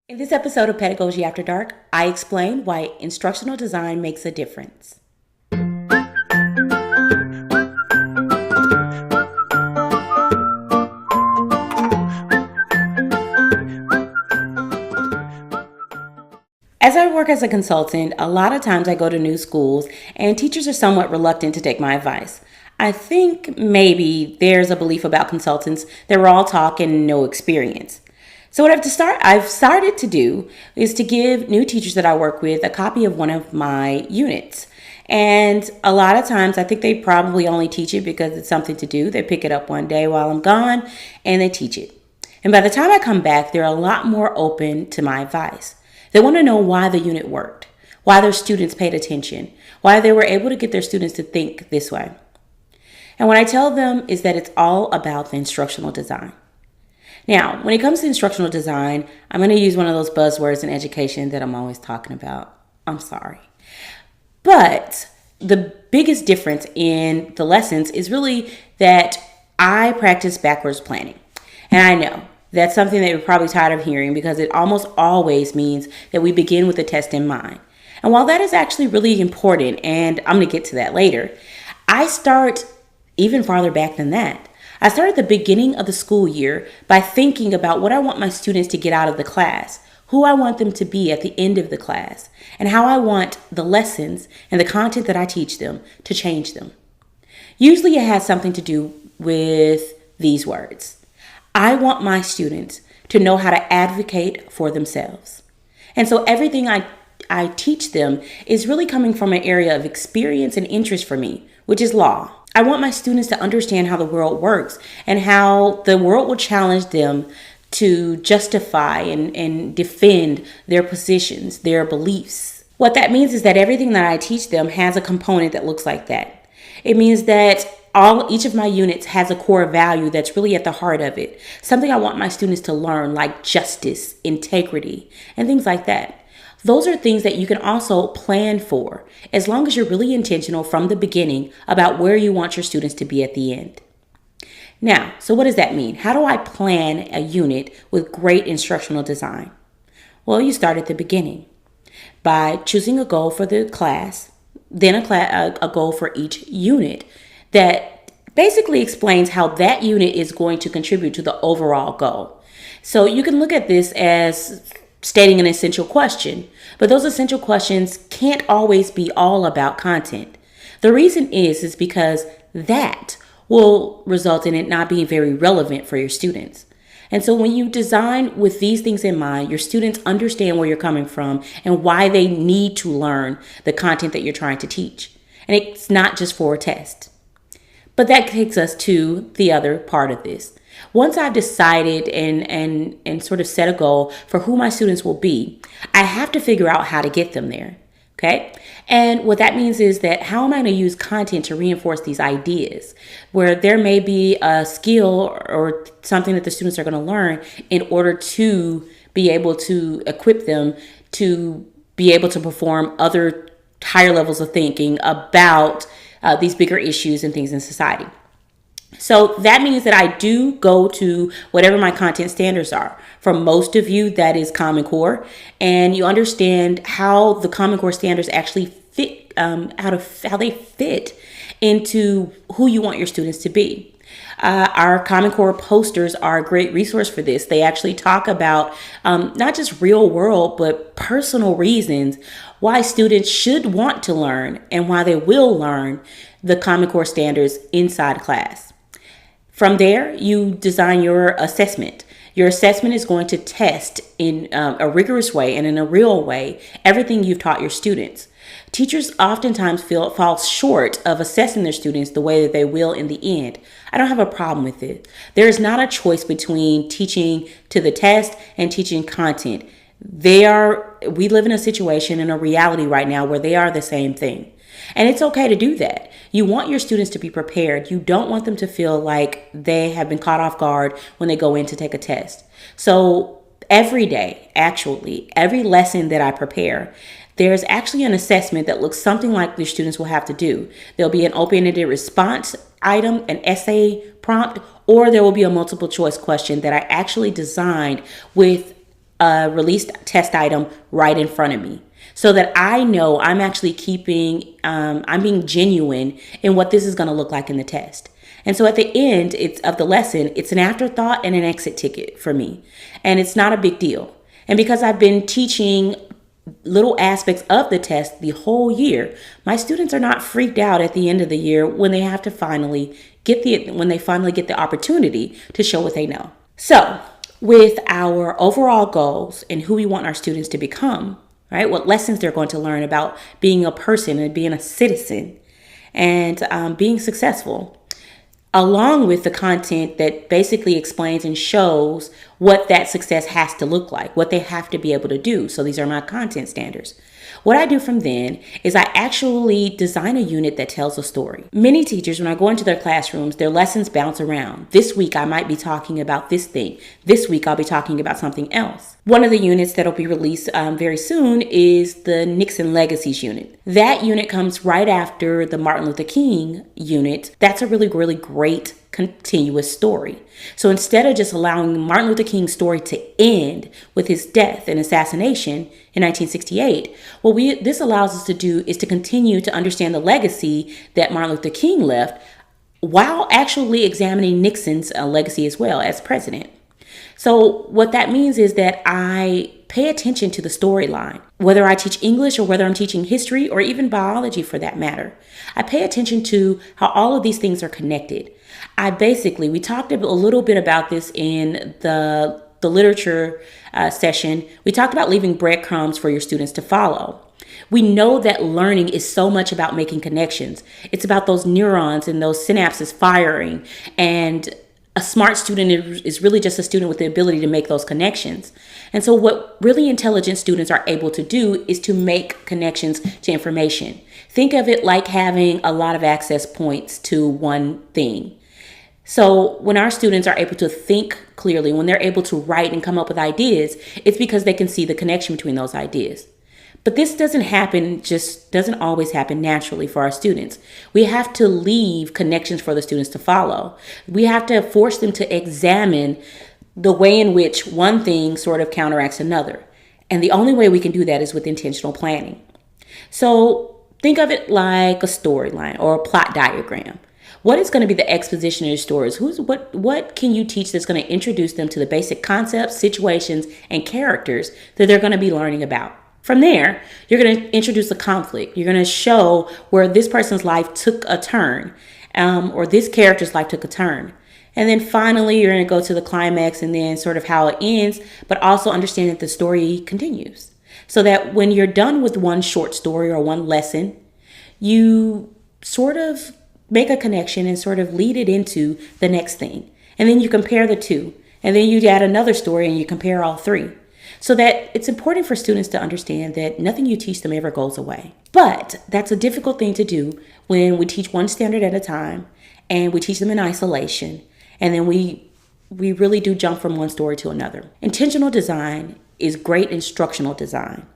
In this episode of Pedagogy After Dark, I explain why instructional design makes a difference. As I work as a consultant, a lot of times I go to new schools and teachers are somewhat reluctant to take my advice. I think maybe there's a belief about consultants that we're all talk and no experience. So what I've started to do is to give new teachers that I work with a copy of one of my units. And a lot of times I think they probably only teach it because it's something to do. They pick it up one day while I'm gone and they teach it. And by the time I come back, they're a lot more open to my advice. They want to know why the unit worked, why their students paid attention, why they were able to get their students to think this way. And what I tell them is that it's all about the instructional design. Now, when it comes to instructional design, I'm going to use one of those buzzwords in education that I'm always talking about. I'm sorry. But the biggest difference in the lessons is really that I practice backwards planning. And I know that's something that you're probably tired of hearing because it almost always means that we begin with the test in mind. And while that is actually really important, and I'm going to get to that later, I start even farther back than that. I start at the beginning of the school year by thinking about what I want my students to get out of the class, who I want them to be at the end of the class, and how I want the lessons and the content that I teach them to change them. Usually it has something to do with these words. I want my students to know how to advocate for themselves. And so everything I teach them is really coming from an area of experience and interest for me, which is law. I want my students to understand how the world works and how the world will challenge them to justify and defend their positions, their beliefs. What that means is that everything that I teach them has a component that looks like that. It means that each of my units has a core value that's really at the heart of it. Something I want my students to learn, like justice, integrity, and things like that. Those are things that you can also plan for, as long as you're really intentional from the beginning about where you want your students to be at the end. Now, so what does that mean? How do I plan a unit with great instructional design? Well, you start at the beginning by choosing a goal for the class, then a goal for each unit that basically explains how that unit is going to contribute to the overall goal. So you can look at this as stating an essential question, but those essential questions can't always be all about content. The reason is because that will result in it not being very relevant for your students. And so when you design with these things in mind, your students understand where you're coming from and why they need to learn the content that you're trying to teach. And it's not just for a test. But that takes us to the other part of this. Once I've decided and sort of set a goal for who my students will be, I have to figure out how to get them there. Okay. And what that means is that how am I going to use content to reinforce these ideas where there may be a skill or something that the students are going to learn in order to be able to equip them to be able to perform other higher levels of thinking about these bigger issues and things in society. So that means that I do go to whatever my content standards are. For most of you, that is Common Core, and you understand how the Common Core standards actually fit, how they fit into who you want your students to be. Our Common Core posters are a great resource for this. They actually talk about not just real world, but personal reasons why students should want to learn and why they will learn the Common Core standards inside class. From there, you design your assessment. Your assessment is going to test in a rigorous way and in a real way everything you've taught your students. Teachers oftentimes fall short of assessing their students the way that they will in the end. I don't have a problem with it. There is not a choice between teaching to the test and teaching content. We live in a situation and a reality right now where they are the same thing. And it's okay to do that. You want your students to be prepared. You don't want them to feel like they have been caught off guard when they go in to take a test. So every day, actually, every lesson that I prepare, there's actually an assessment that looks something like your students will have to do. There'll be an open-ended response item, an essay prompt, or there will be a multiple choice question that I actually designed with a released test item right in front of me so that I know I'm actually I'm being genuine in what this is going to look like in the test. And so at the end of the lesson, it's an afterthought and an exit ticket for me. And it's not a big deal. And because I've been teaching little aspects of the test the whole year, my students are not freaked out at the end of the year when they have to finally get the opportunity to show what they know. So with our overall goals and who we want our students to become, right? What lessons they're going to learn about being a person and being a citizen and being successful, along with the content that basically explains and shows what that success has to look like, what they have to be able to do. So these are my content standards. What I do from then is I actually design a unit that tells a story. Many teachers, when I go into their classrooms, their lessons bounce around. This week, I might be talking about this thing. This week, I'll be talking about something else. One of the units that'll be released very soon is the Nixon Legacies unit. That unit comes right after the Martin Luther King unit. That's a really, really great continuous story. So instead of just allowing Martin Luther King's story to end with his death and assassination in 1968, what this allows us to do is to continue to understand the legacy that Martin Luther King left while actually examining Nixon's legacy as well as president. So what that means is that I pay attention to the storyline, whether I teach English or whether I'm teaching history or even biology for that matter. I pay attention to how all of these things are connected. We talked a little bit about this in the literature session. We talked about leaving breadcrumbs for your students to follow. We know that learning is so much about making connections. It's about those neurons and those synapses firing. And a smart student is really just a student with the ability to make those connections. And so what really intelligent students are able to do is to make connections to information. Think of it like having a lot of access points to one thing. So when our students are able to think clearly, when they're able to write and come up with ideas, it's because they can see the connection between those ideas. But this doesn't always happen naturally for our students. We have to leave connections for the students to follow. We have to force them to examine the way in which one thing sort of counteracts another. And the only way we can do that is with intentional planning. So think of it like a storyline or a plot diagram. What is going to be the exposition of your stories? What can you teach that's going to introduce them to the basic concepts, situations, and characters that they're going to be learning about? From there, you're going to introduce a conflict. You're going to show where this person's life took a turn, or this character's life took a turn. And then finally, you're going to go to the climax and then sort of how it ends, but also understand that the story continues. So that when you're done with one short story or one lesson, you sort of make a connection and sort of lead it into the next thing. And then you compare the two. And then you add another story and you compare all three. So that it's important for students to understand that nothing you teach them ever goes away. But that's a difficult thing to do when we teach one standard at a time and we teach them in isolation. And then we really do jump from one story to another. Intentional design is great instructional design.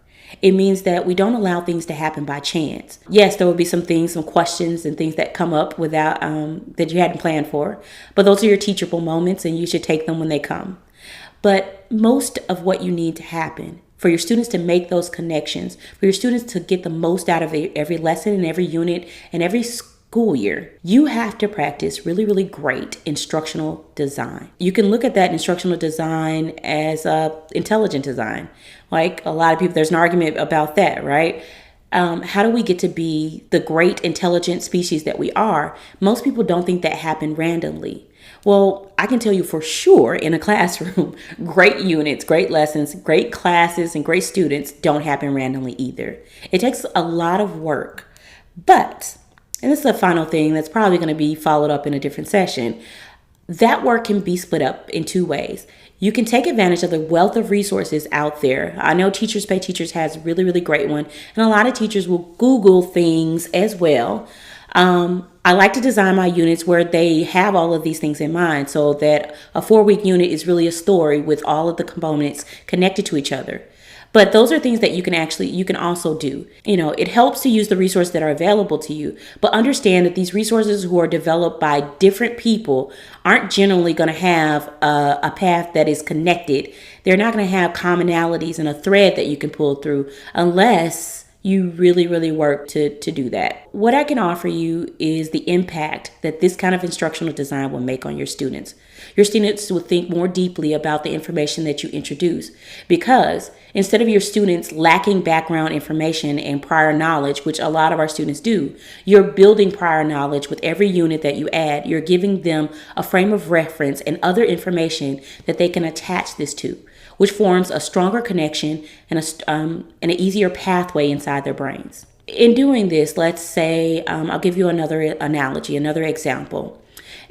It means that we don't allow things to happen by chance. Yes, there will be some questions and things that come up without that you hadn't planned for. But those are your teachable moments and you should take them when they come. But most of what you need to happen for your students to make those connections, for your students to get the most out of every lesson and every unit and every school year, you have to practice really, really great instructional design. You can look at that instructional design as intelligent design. Like a lot of people, there's an argument about that, right? How do we get to be the great intelligent species that we are? Most people don't think that happened randomly. Well, I can tell you for sure in a classroom, great units, great lessons, great classes, and great students don't happen randomly either. It takes a lot of work. But, and this is the final thing that's probably going to be followed up in a different session, that work can be split up in two ways. You can take advantage of the wealth of resources out there. I know Teachers Pay Teachers has a really, really great one, and a lot of teachers will Google things as well. I like to design my units where they have all of these things in mind so that a 4-week unit is really a story with all of the components connected to each other. But those are things that you can also do. It helps to use the resources that are available to you, but understand that these resources who are developed by different people aren't generally going to have a path that is connected. They're not going to have commonalities and a thread that you can pull through unless you really, really work to do that. What I can offer you is the impact that this kind of instructional design will make on your students. Your students will think more deeply about the information that you introduce, because instead of your students lacking background information and prior knowledge, which a lot of our students do, you're building prior knowledge with every unit that you add. You're giving them a frame of reference and other information that they can attach this to, which forms a stronger connection and an easier pathway inside their brains. In doing this, let's say, I'll give you another analogy, another example.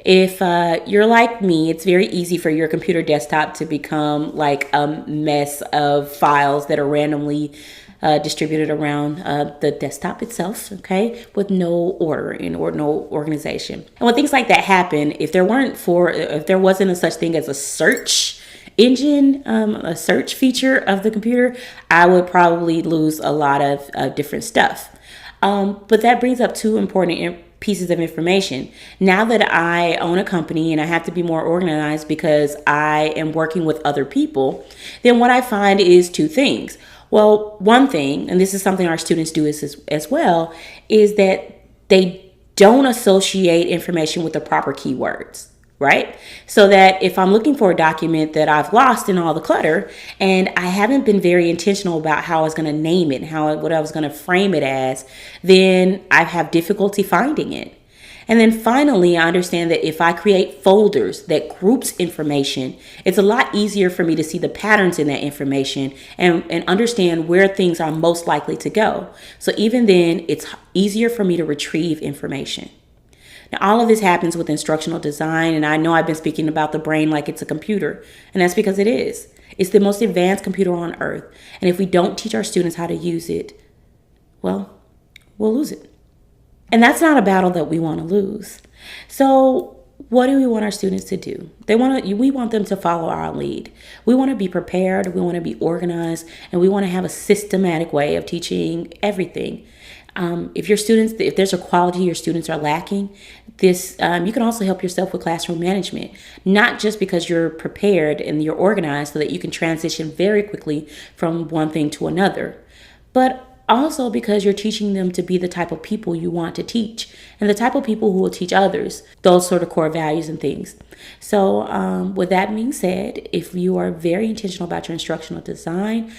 If you're like me, it's very easy for your computer desktop to become like a mess of files that are randomly distributed around the desktop itself, okay, with no order or no organization. And when things like that happen, if there wasn't a such thing as a search engine, a search feature of the computer, I would probably lose a lot of different stuff. But that brings up two important pieces of information. Now that I own a company and I have to be more organized because I am working with other people, then what I find is two things. Well, one thing, and this is something our students do as well, is that they don't associate information with the proper keywords. Right? So that if I'm looking for a document that I've lost in all the clutter and I haven't been very intentional about how I was going to name it, what I was going to frame it as, then I have difficulty finding it. And then finally, I understand that if I create folders that groups information, it's a lot easier for me to see the patterns in that information and understand where things are most likely to go. So even then, it's easier for me to retrieve information. Now, all of this happens with instructional design, and I know I've been speaking about the brain like it's a computer, and that's because it is. It's the most advanced computer on earth, and if we don't teach our students how to use it, well, we'll lose it. And that's not a battle that we want to lose. So what do we want our students to do? We want them to follow our lead. We want to be prepared, we want to be organized, and we want to have a systematic way of teaching everything. If there's a quality your students are lacking, you can also help yourself with classroom management, not just because you're prepared and you're organized so that you can transition very quickly from one thing to another, but also because you're teaching them to be the type of people you want to teach and the type of people who will teach others those sort of core values and things. So with that being said, if you are very intentional about your instructional design,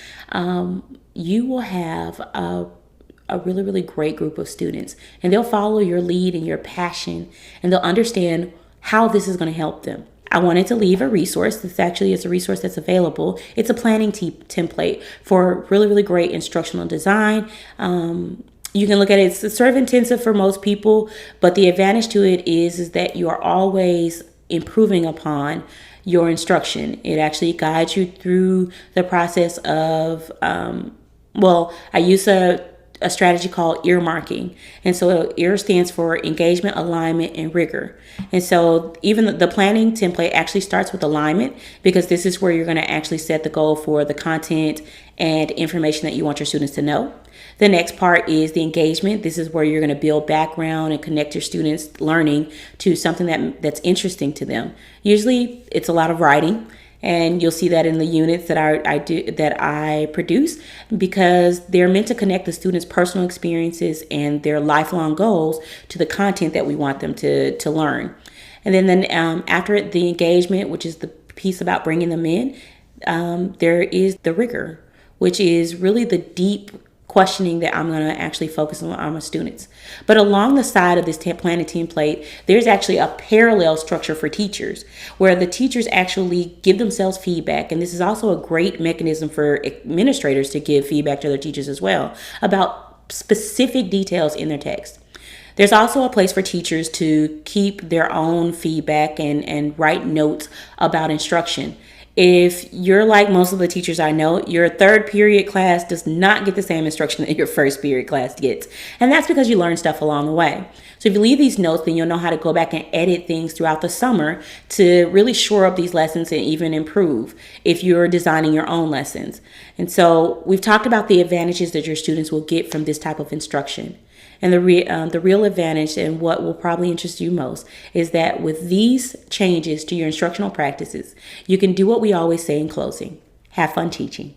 you will have a really, really great group of students, and they'll follow your lead and your passion, and they'll understand how this is going to help them. I wanted to leave a resource. This actually is a resource that's available. It's a planning template for really, really great instructional design. You can look at it. It's sort of intensive for most people, but the advantage to it is that you are always improving upon your instruction. It actually guides you through the process of, I use a strategy called earmarking. And so EAR stands for engagement, alignment, and rigor. And so even the planning template actually starts with alignment, because this is where you're going to actually set the goal for the content and information that you want your students to know. The next part is the engagement. This is where you're going to build background and connect your students' learning to something that's interesting to them. Usually it's a lot of writing. And you'll see that in the units that I produce, because they're meant to connect the students' personal experiences and their lifelong goals to the content that we want them to learn. And then after the engagement, which is the piece about bringing them in, there is the rigor, which is really the deep questioning that I'm going to actually focus on my students. But along the side of this planning template, there's actually a parallel structure for teachers, where the teachers actually give themselves feedback. And this is also a great mechanism for administrators to give feedback to their teachers as well about specific details in their text. There's also a place for teachers to keep their own feedback and write notes about instruction. If you're like most of the teachers I know, your third period class does not get the same instruction that your first period class gets. And that's because you learn stuff along the way. So if you leave these notes, then you'll know how to go back and edit things throughout the summer to really shore up these lessons and even improve if you're designing your own lessons. And so we've talked about the advantages that your students will get from this type of instruction. And the real advantage, and what will probably interest you most, is that with these changes to your instructional practices, you can do what we always say in closing: have fun teaching.